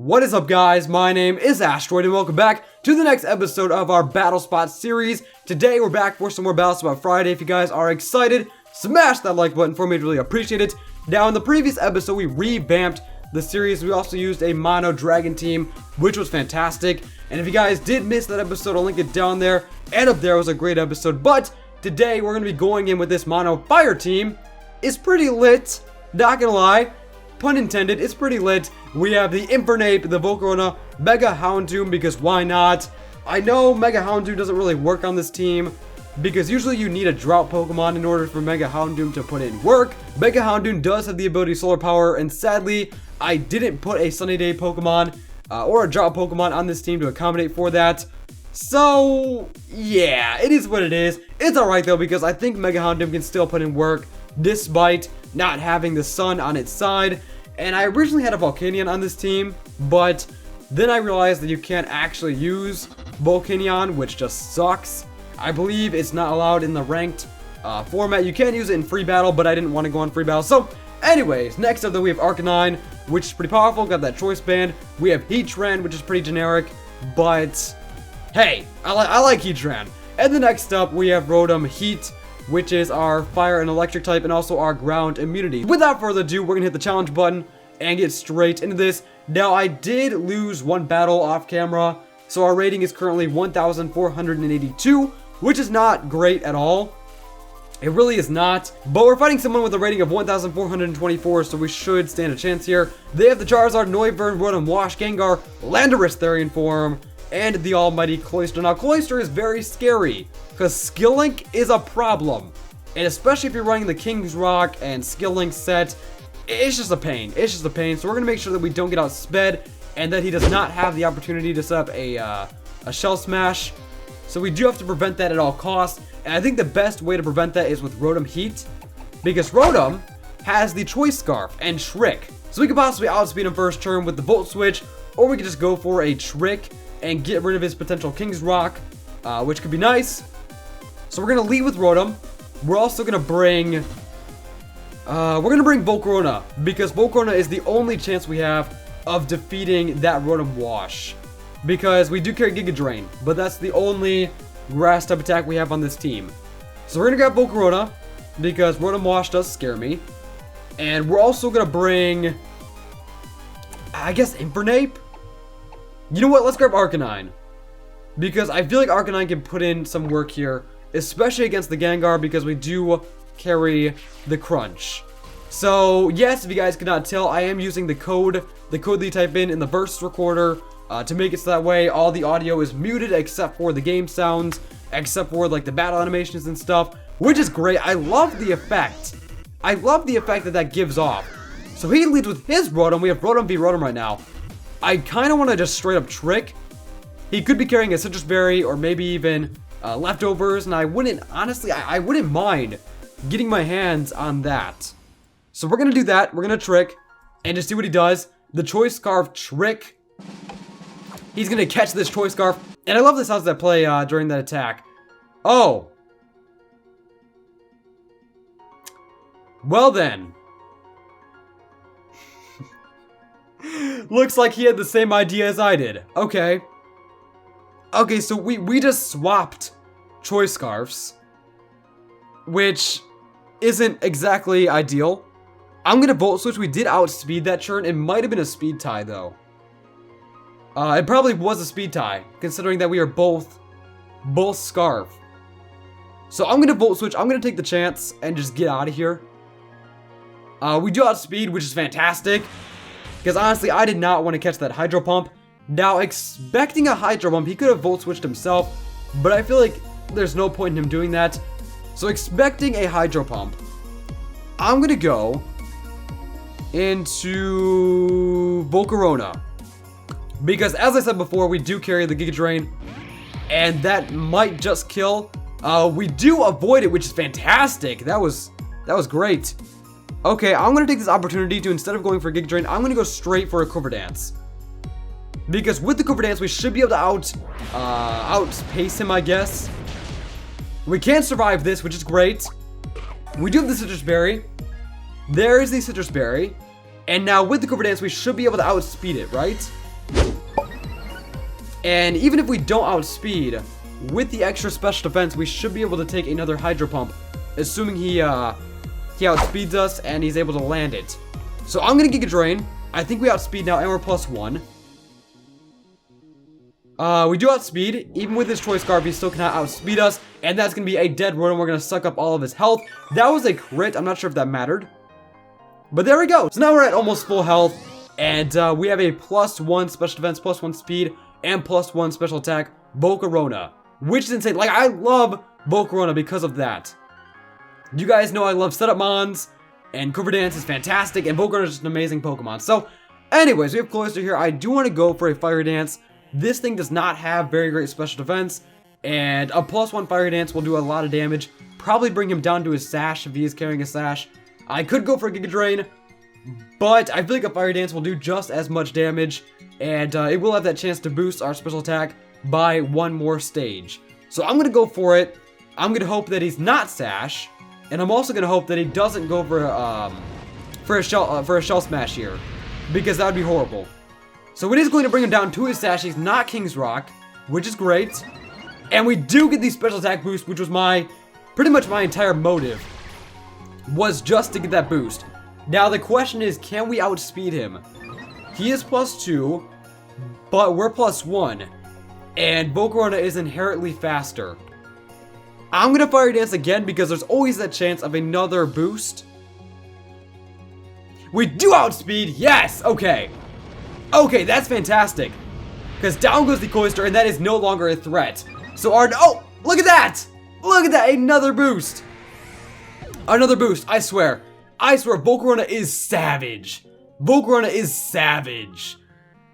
What is up, guys? My name is Asteroid and welcome back to the next episode of our Battle Spot series. Today we're back for some more Battle Spot Friday. If you guys are excited, smash that like button for me, I'd really appreciate it. Now in the previous episode we revamped the series. We also used a mono dragon team, which was fantastic. And if you guys did miss that episode, I'll link it down there and up there. It was a great episode. But today we're going to be going in with this mono fire team. It's pretty lit, not gonna lie. Pun intended, it's pretty lit. We have the Infernape, the Volcarona, Mega Houndoom, because why not? I know Mega Houndoom doesn't really work on this team, because usually you need a drought Pokemon in order for Mega Houndoom to put in work. Mega Houndoom does have the ability Solar Power, and sadly, I didn't put a Sunny Day Pokemon or a drought Pokemon on this team to accommodate for that. So, yeah, it is what it is. It's alright though, because I think Mega Houndoom can still put in work, despite not having the sun on its side. And I originally had a Volcanion on this team, but then I realized that you can't actually use Volcanion, which just sucks. I believe it's not allowed in the ranked format. You can use it in free battle, but I didn't want to go on free battle. So anyways, next up though we have Arcanine, which is pretty powerful, got that choice band. We have Heatran, which is pretty generic, but hey, I like Heatran. And the next up we have Rotom Heat, which is our fire and electric type and also our ground immunity. Without further ado, we're gonna hit the challenge button and get straight into this. Now, I did lose one battle off camera, so our rating is currently 1,482, which is not great at all. It really is not, but we're fighting someone with a rating of 1,424, so we should stand a chance here. They have the Charizard, Noivern, Rotom-Wash, Gengar, Landorus Therian form, and the almighty Cloyster. Now, Cloyster is very scary, because Skill Link is a problem. And especially if you're running the King's Rock and Skill Link set, it's just a pain. It's just a pain. So we're going to make sure that we don't get outsped, and that he does not have the opportunity to set up a Shell Smash. So we do have to prevent that at all costs. And I think the best way to prevent that is with Rotom Heat, because Rotom has the Choice Scarf and Trick. So we could possibly outspeed him first turn with the Volt Switch, or we could just go for a Trick and get rid of his potential King's Rock, which could be nice. So we're gonna lead with Rotom. We're also gonna bring Volcarona, because Volcarona is the only chance we have of defeating that Rotom-Wash. Because we do carry Giga Drain, but that's the only grass type attack we have on this team. So we're gonna grab Volcarona, because Rotom-Wash does scare me. And we're also gonna bring, I guess, Infernape? You know what, let's grab Arcanine, because I feel like Arcanine can put in some work here, especially against the Gengar, because we do carry the Crunch. So yes, if you guys could not tell, I am using the code that you type in the Versus Recorder to make it so that way all the audio is muted except for the game sounds, except for like the battle animations and stuff, which is great. I love the effect. I love the effect that that gives off. So he leads with his Rotom. We have Rotom v Rotom right now. I kind of want to just straight up Trick. He could be carrying a Citrus Berry or maybe even leftovers, and I wouldn't, honestly, I wouldn't mind getting my hands on that. So we're going to do that. We're going to Trick and just see what he does. The Choice Scarf Trick. He's going to catch this Choice Scarf, and I love the sounds that play during that attack. Oh. Well then. Looks like he had the same idea as I did. Okay. Okay, so we just swapped Choice Scarves, which isn't exactly ideal. I'm gonna Volt Switch. We did outspeed that turn. It might have been a speed tie though. It probably was a speed tie, considering that we are both Scarf. So I'm gonna Volt Switch. I'm gonna take the chance and just get out of here. We do outspeed, which is fantastic. Because honestly, I did not want to catch that Hydro Pump. Now, expecting a Hydro Pump, he could have Volt Switched himself, but I feel like there's no point in him doing that. So expecting a Hydro Pump, I'm going to go into Volcarona. Because as I said before, we do carry the Giga Drain, and that might just kill. We do avoid it, which is fantastic. That was great. Okay, I'm going to take this opportunity to, instead of going for Giga Drain, I'm going to go straight for a Quiver Dance. Because with the Quiver Dance, we should be able to outpace him, I guess. We can survive this, which is great. We do have the Citrus Berry. There is the Citrus Berry. And now with the Quiver Dance, we should be able to outspeed it, right? And even if we don't outspeed, with the extra special defense, we should be able to take another Hydro Pump, assuming he outspeeds us and he's able to land it. So I'm going to Giga Drain. I think we outspeed now, and we're +1. We do outspeed. Even with his Choice Scarf, he still cannot outspeed us, and that's going to be a dead Rotom. We're going to suck up all of his health. That was a crit. I'm not sure if that mattered. But there we go. So now we're at almost full health, and we have a +1 special defense, +1 speed, and +1 special attack, Volcarona, which is insane. Like, I love Volcarona because of that. You guys know I love setup mons, and Cover Dance is fantastic, and Volcarona is just an amazing Pokemon. So, anyways, we have Cloyster here. I do want to go for a Fire Dance. This thing does not have very great special defense, and a +1 Fire Dance will do a lot of damage. Probably bring him down to his Sash if he is carrying a Sash. I could go for a Giga Drain, but I feel like a Fire Dance will do just as much damage, and it will have that chance to boost our special attack by one more stage. So I'm going to go for it. I'm going to hope that he's not Sash, and I'm also going to hope that he doesn't go for a Shell Smash here, because that would be horrible. So it is going to bring him down to his Sash. He's not King's Rock, which is great. And we do get the special attack boost, which was pretty much my entire motive, was just to get that boost. Now the question is, can we outspeed him? He is +2, but we're +1, and Volcarona is inherently faster. I'm going to Fire Dance again because there's always that chance of another boost. We do outspeed, yes, okay. Okay, that's fantastic. Because down goes the Cloyster, and that is no longer a threat. So oh, look at that! Look at that, another boost. Another boost, I swear. I swear, Volcarona is savage. Volcarona is savage.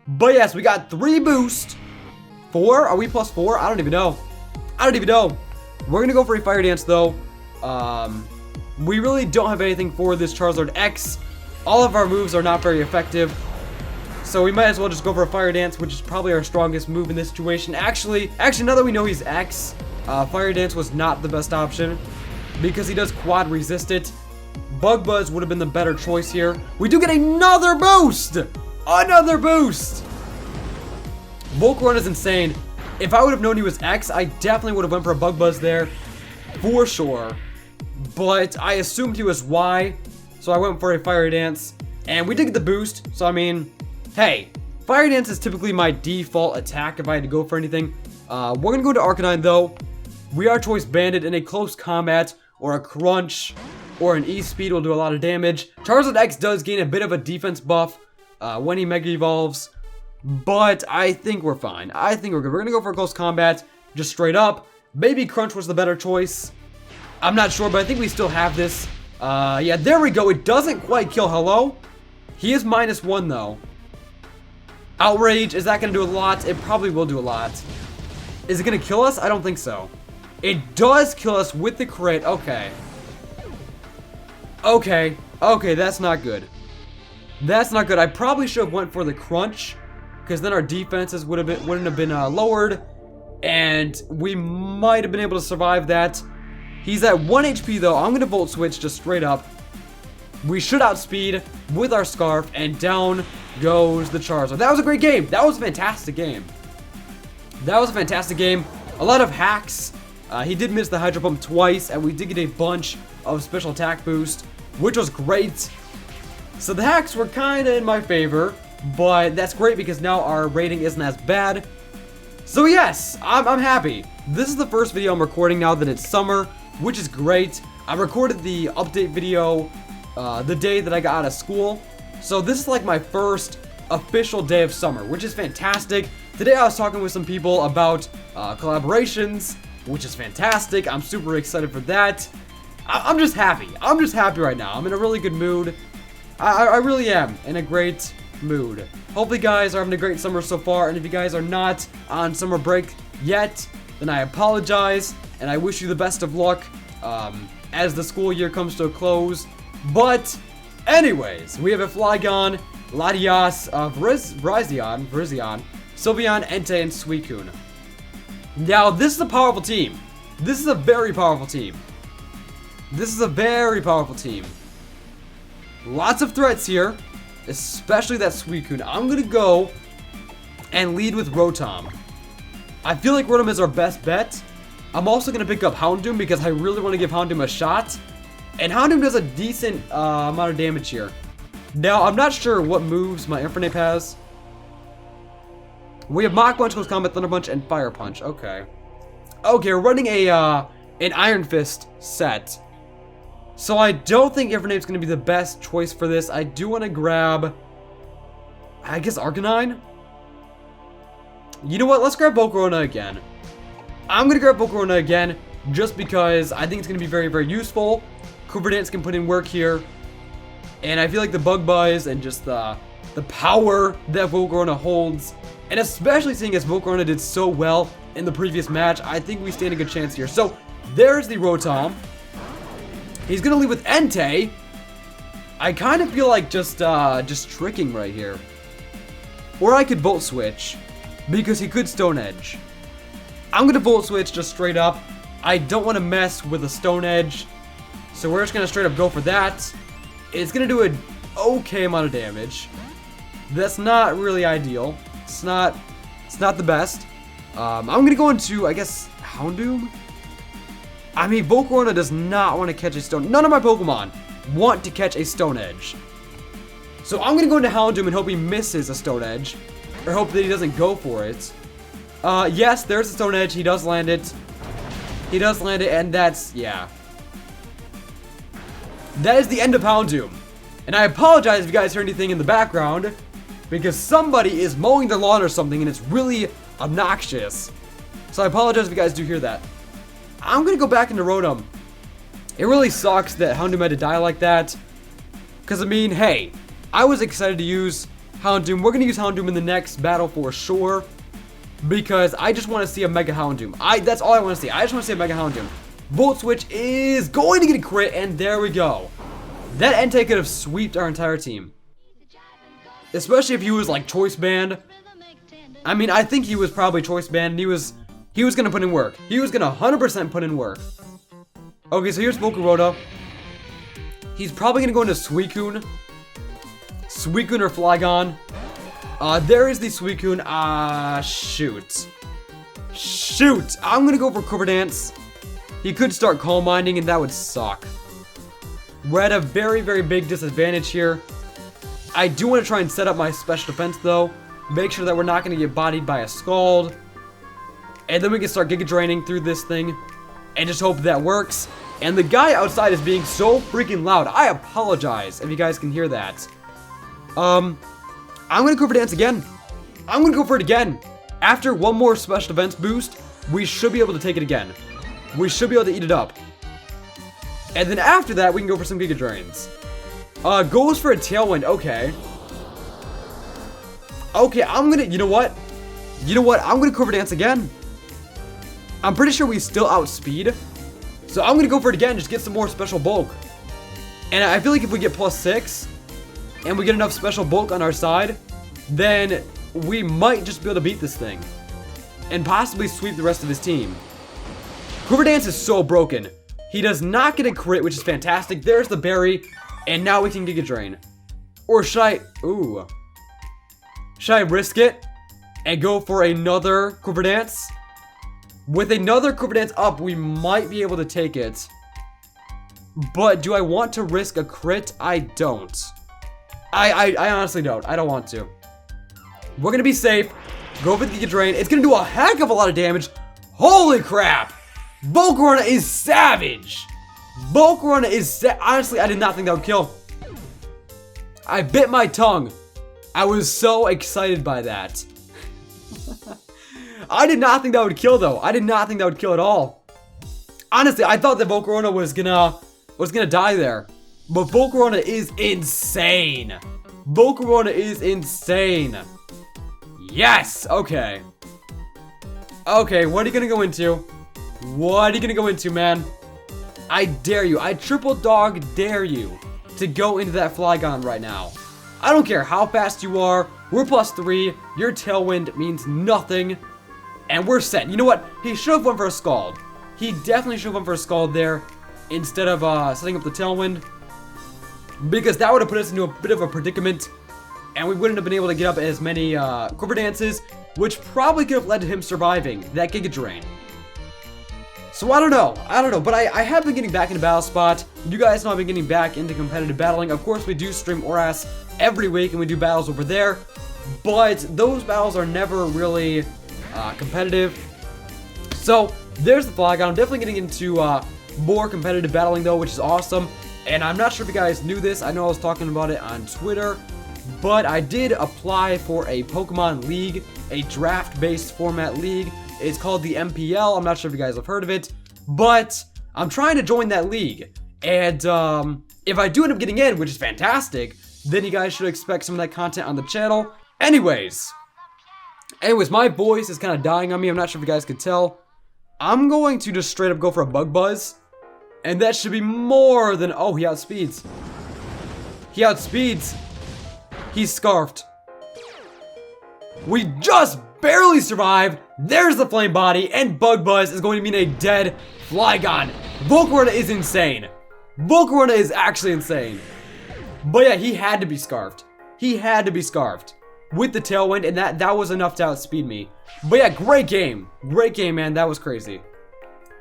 But yes, we got 3 boosts. 4? Are we +4? I don't even know. I don't even know. We're going to go for a Fire Dance, though. We really don't have anything for this Charizard X. All of our moves are not very effective. So we might as well just go for a Fire Dance, which is probably our strongest move in this situation. Actually, now that we know he's X, Fire Dance was not the best option, because he does quad resist it. Bug Buzz would have been the better choice here. We do get another boost! Another boost! Volcarona is insane. If I would have known he was X, I definitely would have went for a Bug Buzz there, for sure. But I assumed he was Y, so I went for a Fire Dance. And we did get the boost, so I mean, hey, Fire Dance is typically my default attack if I had to go for anything. We're going to go to Arcanine, though. We are Choice Banded in a close combat, or a Crunch, or an E-Speed will do a lot of damage. Charizard X does gain a bit of a defense buff when he Mega Evolves, but I think we're fine. I think we're good. We're going to go for a close combat, just straight up. Maybe Crunch was the better choice. I'm not sure, but I think we still have this. Yeah, there we go. It doesn't quite kill. Hello? He is -1, though. Outrage, is that going to do a lot? It probably will do a lot. Is it going to kill us? I don't think so. It does kill us with the crit. Okay. Okay, that's not good. That's not good. I probably should have went for the Crunch, because then our defenses wouldn't have been lowered, and we might have been able to survive that. He's at 1 HP, though. I'm going to Volt Switch just straight up. We should outspeed with our Scarf, and down goes the Charizard. That was a great game. That was a fantastic game. That was a fantastic game. A lot of hacks. He did miss the Hydro Pump twice, and we did get a bunch of special attack boost, which was great. So the hacks were kind of in my favor, but that's great because now our rating isn't as bad. So yes, I'm happy. This is the first video I'm recording now that it's summer, which is great. I recorded the update video the day that I got out of school. So this is like my first official day of summer, which is fantastic. Today I was talking with some people about collaborations, which is fantastic. I'm super excited for that. I'm just happy. I'm just happy right now. I'm in a really good mood. I really am in a great mood. Hopefully you guys are having a great summer so far, and if you guys are not on summer break yet, then I apologize, and I wish you the best of luck as the school year comes to a close. But anyways, we have a Flygon, Latias, Virizion, Sylveon, Entei, and Suicune. Now, this is a powerful team. This is a very powerful team. This is a very powerful team. Lots of threats here, especially that Suicune. I'm going to go and lead with Rotom. I feel like Rotom is our best bet. I'm also going to pick up Houndoom because I really want to give Houndoom a shot. And Houndoom does a decent amount of damage here. Now, I'm not sure what moves my Infernape has. We have Mach Punch, Close Combat, Thunder Punch, and Fire Punch. Okay. Okay, we're running an Iron Fist set. So I don't think Infernape's going to be the best choice for this. I do want to grab, I guess, Arcanine? You know what? Let's grab Volcarona again. I'm going to grab Volcarona again just because I think it's going to be very, very useful. Cooper Dance can put in work here. And I feel like the Bug Buzz and just the power that Volcarona holds, and especially seeing as Volcarona did so well in the previous match, I think we stand a good chance here. So, there's the Rotom. He's going to leave with Entei. I kind of feel like just tricking right here. Or I could Volt Switch, because he could Stone Edge. I'm going to Volt Switch just straight up. I don't want to mess with a Stone Edge, so we're just going to straight up go for that. It's going to do an okay amount of damage. That's not really ideal. It's not the best. I'm going to go into, I guess, Houndoom? I mean, Volcarona does not want to catch a Stone. None of my Pokemon want to catch a Stone Edge. So I'm going to go into Houndoom and hope he misses a Stone Edge. Or hope that he doesn't go for it. Yes, there's a Stone Edge. He does land it. He does land it, and that's, yeah. That is the end of Houndoom. And I apologize if you guys hear anything in the background, because somebody is mowing their lawn or something, and it's really obnoxious. So I apologize if you guys do hear that. I'm going to go back into Rotom. It really sucks that Houndoom had to die like that. Because, I mean, hey, I was excited to use Houndoom. We're going to use Houndoom in the next battle for sure. Because I just want to see a Mega Houndoom. That's all I want to see. I just want to see a Mega Houndoom. Volt Switch is going to get a crit, and there we go. That Entei could have sweeped our entire team. Especially if he was like choice banned. I mean, I think he was probably choice banned, and he was going to put in work. He was going to 100% put in work. Okay, so here's Volcarona. He's probably going to go into Suicune. Suicune or Flygon. There is the Suicune. Shoot. Shoot! I'm going to go for Cooper Dance. He could start Calm Minding, and that would suck. We're at a very, very big disadvantage here. I do want to try and set up my special defense, though. Make sure that we're not going to get bodied by a Scald. And then we can start Giga Draining through this thing. And just hope that works. And the guy outside is being so freaking loud. I apologize if you guys can hear that. I'm going to go for Dance again. I'm going to go for it again. After one more special defense boost, we should be able to take it again. We should be able to eat it up. And then after that, we can go for some Giga Drains. Goes for a Tailwind. Okay. Okay, I'm gonna... You know what? You know what? I'm gonna Cooper Dance again. I'm pretty sure we still outspeed. So I'm gonna go for it again. Just get some more special bulk. And I feel like if we get +6, and we get enough special bulk on our side, then we might just be able to beat this thing. And possibly sweep the rest of his team. Cooper Dance is so broken. He does not get a crit, which is fantastic. There's the berry. And now we can Giga Drain. Or should I... Ooh. Should I risk it and go for another Cooper Dance? With another Cooper Dance up, we might be able to take it. But do I want to risk a crit? I don't. I honestly don't. I don't want to. We're going to be safe. Go for the Giga Drain. It's going to do a heck of a lot of damage. Holy crap. Volcarona is savage. Volcarona is honestly, I did not think that would kill. I bit my tongue. I was so excited by that. I did not think that would kill, though. I did not think that would kill at all. Honestly, I thought that Volcarona was gonna die there. But Volcarona is insane. Volcarona is insane. Yes. Okay. Okay. What are you gonna go into? What are you gonna go into, man? I dare you. I triple dog dare you to go into that Flygon right now. I don't care how fast you are. We're +3. Your Tailwind means nothing. And we're set. You know what? He should have went for a Scald. He definitely should have went for a Scald there instead of setting up the Tailwind. Because that would have put us into a bit of a predicament. and we wouldn't have been able to get up as many Quiver Dances, which probably could have led to him surviving that Giga Drain. So I don't know, but I have been getting back into Battle Spot. You guys know I've been getting back into competitive battling. Of course, we do stream Oras every week, and we do battles over there, but those battles are never really competitive. So there's the Flygon. I'm definitely getting into more competitive battling though, which is awesome. And I'm not sure if you guys knew this. I know I was talking about it on Twitter, but I did apply for a Pokemon League, a draft-based format league. It's called the MPL. I'm not sure if you guys have heard of it, but I'm trying to join that league. And if I do end up getting in, which is fantastic, then you guys should expect some of that content on the channel. Anyways, my voice is kind of dying on me. I'm not sure if you guys could tell. I'm going to just straight up go for a Bug Buzz. And that should be more than... Oh, he outspeeds. He outspeeds. He's scarfed. We just barely survived. There's the Flame Body, and Bug Buzz is going to mean a dead Flygon. Volcarona is insane. Volcarona is actually insane. But yeah, he had to be scarfed. He had to be scarfed with the Tailwind, and that was enough to outspeed me. But yeah, great game. Great game, man. That was crazy.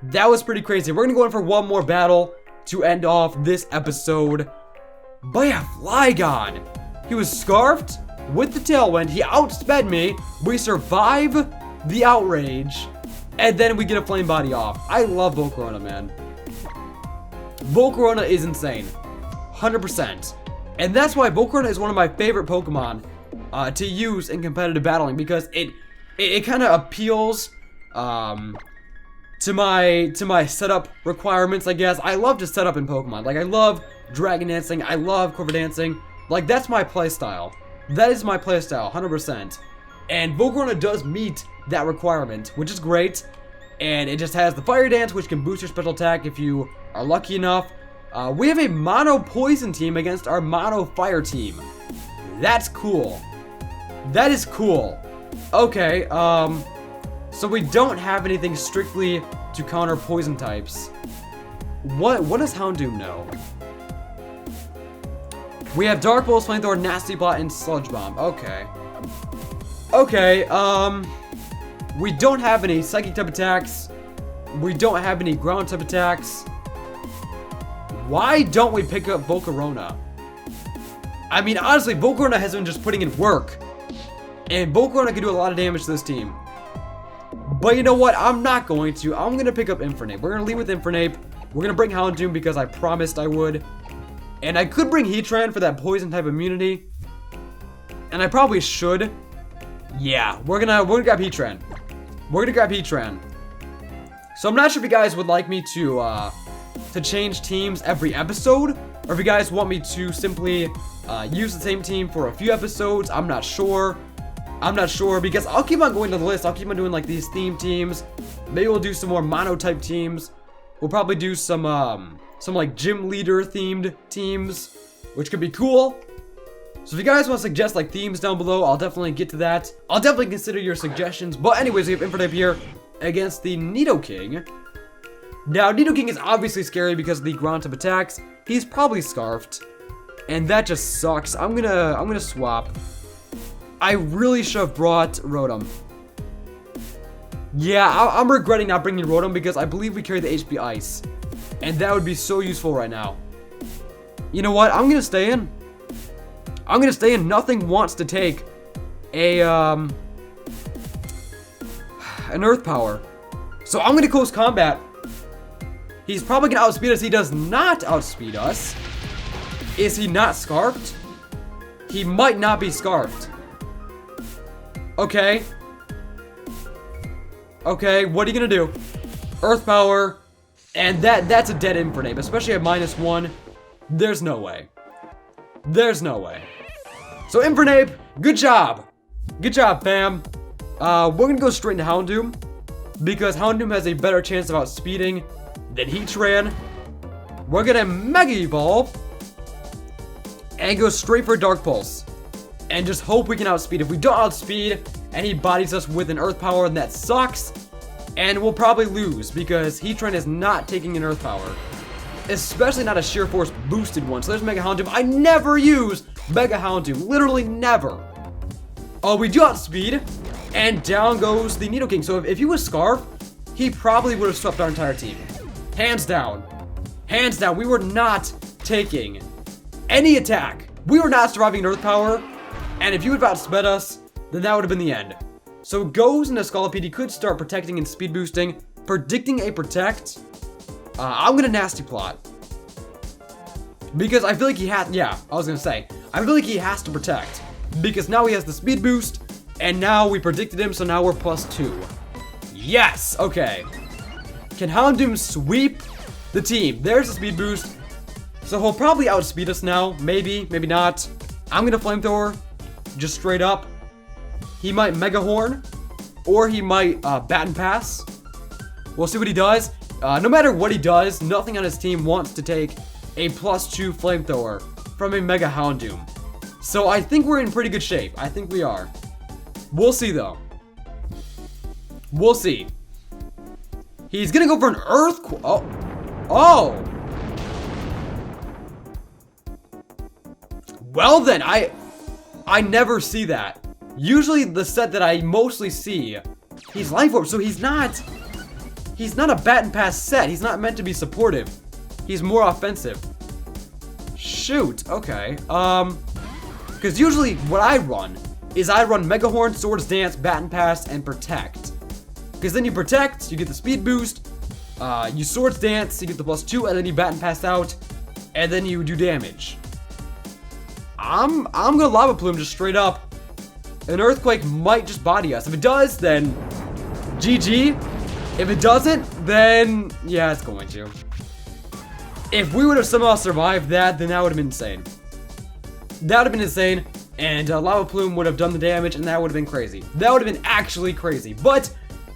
That was pretty crazy. We're going to go in for one more battle to end off this episode. But yeah, Flygon. He was scarfed with the Tailwind. He outsped me. We survive the outrage. And then we get a Flame Body off. I love Volcarona, man. Volcarona is insane. 100%. And that's why Volcarona is one of my favorite Pokemon to use in competitive battling. Because it kind of appeals... to my setup requirements, I guess. I love to set up in Pokemon. Like, I love Dragon Dancing. I love Quiver Dancing. Like, that's my playstyle. That is my playstyle, 100%. And Volcarona does meet that requirement, which is great. And it just has the Fire Dance, which can boost your special attack if you are lucky enough. We have a Mono Poison team against our Mono Fire team. That's cool. That is cool. Okay, so we don't have anything strictly to counter poison types. What does Houndoom know? We have Dark Pulse, Flamethrower, Nasty Plot, and Sludge Bomb. Okay. Okay, we don't have any Psychic type attacks. We don't have any Ground type attacks. Why don't we pick up Volcarona? I mean, honestly, Volcarona has been just putting in work. And Volcarona can do a lot of damage to this team. But you know what? I'm not going to. I'm going to pick up Infernape. We're going to leave with Infernape. We're going to bring Houndoom because I promised I would. And I could bring Heatran for that poison type immunity. And I probably should. Yeah, we're gonna grab Heatran. We're gonna grab Heatran. So I'm not sure if you guys would like me to change teams every episode, or if you guys want me to simply use the same team for a few episodes. I'm not sure. I'm not sure because I'll keep on going to the list. I'll keep on doing like these theme teams. Maybe we'll do some more mono type teams. We'll probably do some like gym leader themed teams, which could be cool. So if you guys want to suggest like themes down below, I'll definitely get to that. I'll definitely consider your suggestions. But anyways, we have Infernape here against the Nidoking. Now, Nidoking is obviously scary because of the ground type attacks. He's probably scarfed, and that just sucks. I'm gonna swap. I really should have brought Rotom. Yeah, I'm regretting not bringing Rotom because I believe we carry the HP Ice, and that would be so useful right now. You know what? I'm gonna stay in. I'm gonna stay in. Nothing wants to take an Earth Power, so I'm gonna close combat. He's probably gonna outspeed us. He does not outspeed us. Is he not scarfed? He might not be scarfed. Okay. Okay, what are you gonna do? Earth Power, and that's a dead Infernape, especially at -1. There's no way. There's no way. So Infernape, good job. Good job, fam. We're gonna go straight into Houndoom because Houndoom has a better chance of outspeeding than Heatran. We're gonna Mega Evolve and go straight for Dark Pulse and just hope we can outspeed. If we don't outspeed and he bodies us with an Earth Power, then that sucks, and we'll probably lose because Heatran is not taking an Earth Power, especially not a Sheer Force boosted one. So there's Mega Houndoom. I never use Mega Houndoom. Literally never. Oh, we do outspeed. And down goes the Nidoking. So if he was Scarf, he probably would have swept our entire team. Hands down. Hands down. We were not taking any attack. We were not surviving Earth Power. And if you would have outsped us, then that would have been the end. So goes into Scolipede. He could start protecting and speed boosting. Predicting a protect. I'm going to nasty plot. Because I feel like he had, yeah, I was going to say. I feel like he has to protect. Because now he has the speed boost. And now we predicted him, so now we're +2. Yes! Okay. Can Houndoom sweep the team? There's the speed boost. So he'll probably outspeed us now. Maybe, maybe not. I'm going to Flamethrower. Just straight up. He might Mega Horn. Or he might Baton Pass. We'll see what he does. No matter what he does, nothing on his team wants to take a +2 Flamethrower from a Mega Houndoom. So I think we're in pretty good shape. I think we are. We'll see, though. We'll see. He's gonna go for an Earthquake. Oh. Oh. Well, then. I never see that. Usually, the set that I mostly see, he's Life Orb, so he's not a Baton Pass set. He's not meant to be supportive. He's more offensive. Shoot. Okay. Because usually what I run is I run Mega Horn, Swords Dance, Baton Pass, and Protect. Because then you Protect, you get the speed boost, you Swords Dance, you get the +2, and then you Baton Pass out, and then you do damage. I'm gonna Lava Plume just straight up. An Earthquake might just body us. If it does, then GG. If it doesn't, then yeah, it's going to. If we would have somehow survived that, then that would have been insane. That would have been insane. And Lava Plume would have done the damage, and that would have been crazy. That would have been actually crazy. But,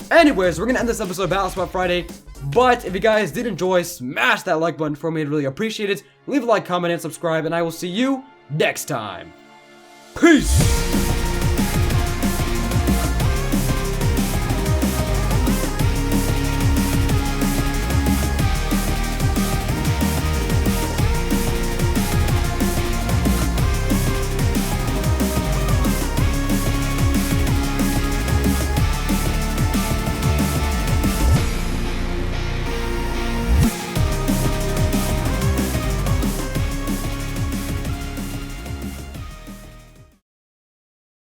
anyways, we're going to end this episode of Battle Spot Friday. But, if you guys did enjoy, smash that like button for me. I'd really appreciate it. Leave a like, comment, and subscribe, and I will see you next time. Peace!